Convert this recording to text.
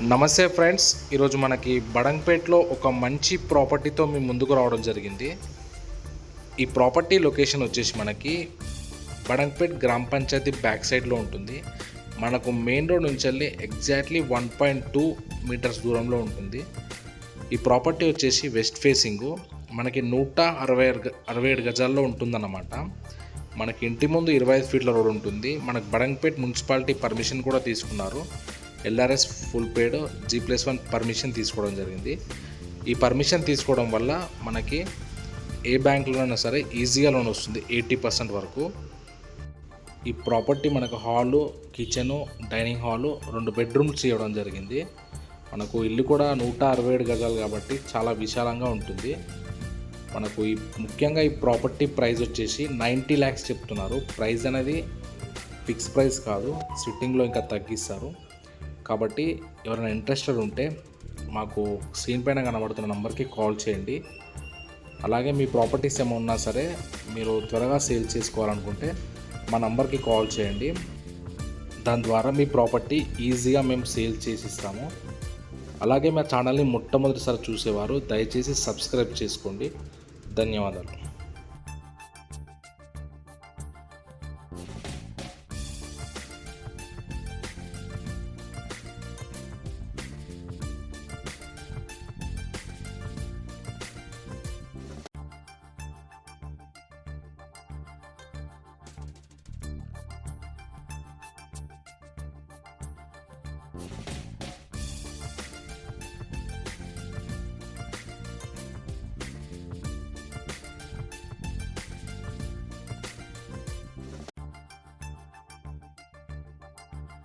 నమస్తే ఫ్రెండ్స్, ఈరోజు మనకి బడంగ్పేట్లో ఒక మంచి ప్రాపర్టీతో మీ ముందుకు రావడం జరిగింది. ఈ ప్రాపర్టీ లొకేషన్ వచ్చేసి మనకి బడంగ్పేట్ గ్రామ పంచాయతీ బ్యాక్ సైడ్లో ఉంటుంది. మనకు మెయిన్ రోడ్ నుంచి వెళ్ళి ఎగ్జాక్ట్లీ 1.2 మీటర్స్ దూరంలో ఉంటుంది. ఈ ప్రాపర్టీ వచ్చేసి వెస్ట్ ఫేసింగు మనకి 167 గజాల్లో ఉంటుందన్నమాట. మనకి ఇంటి ముందు 25 ఫీట్ల రోడ్ ఉంటుంది. మనకు బడంగ్పేట్ మున్సిపాలిటీ పర్మిషన్ కూడా తీసుకున్నారు. LRS ఫుల్ పేడ్ G+1 పర్మిషన్ తీసుకోవడం జరిగింది. ఈ పర్మిషన్ తీసుకోవడం వల్ల మనకి ఏ బ్యాంకులోనైనా సరే ఈజీగా లోన్ వస్తుంది 80% వరకు. ఈ ప్రాపర్టీ మనకు hall, kitchen, dining hall, 2 bedrooms ఇవ్వడం జరిగింది. మనకు ఇల్లు కూడా 167 గజాలు కాబట్టి చాలా విశాలంగా ఉంటుంది. మనకు ముఖ్యంగా ఈ ప్రాపర్టీ ప్రైస్ వచ్చేసి 90 lakhs చెప్తున్నారు. ప్రైస్ అనేది ఫిక్స్ ప్రైస్ కాదు, సిట్టింగ్లో ఇంకా తగ్గిస్తారు. కాబట్టి ఎవరైనా ఇంట్రెస్టెడ్ ఉంటే మాకు స్క్రీన్ పైన కనబడుతున్న నెంబర్కి కాల్ చేయండి. అలాగే మీ ప్రాపర్టీస్ ఏమైనా ఉన్నా సరే మీరు త్వరగా సేల్ చేసుకోవాలనుకుంటే మా నెంబర్కి కాల్ చేయండి. దాని ద్వారా మీ ప్రాపర్టీ ఈజీగా మేము సేల్ చేసిస్తాము. అలాగే మా ఛానల్ని మొట్టమొదటిసారి చూసేవారు దయచేసి సబ్స్క్రైబ్ చేసుకోండి. ధన్యవాదాలు.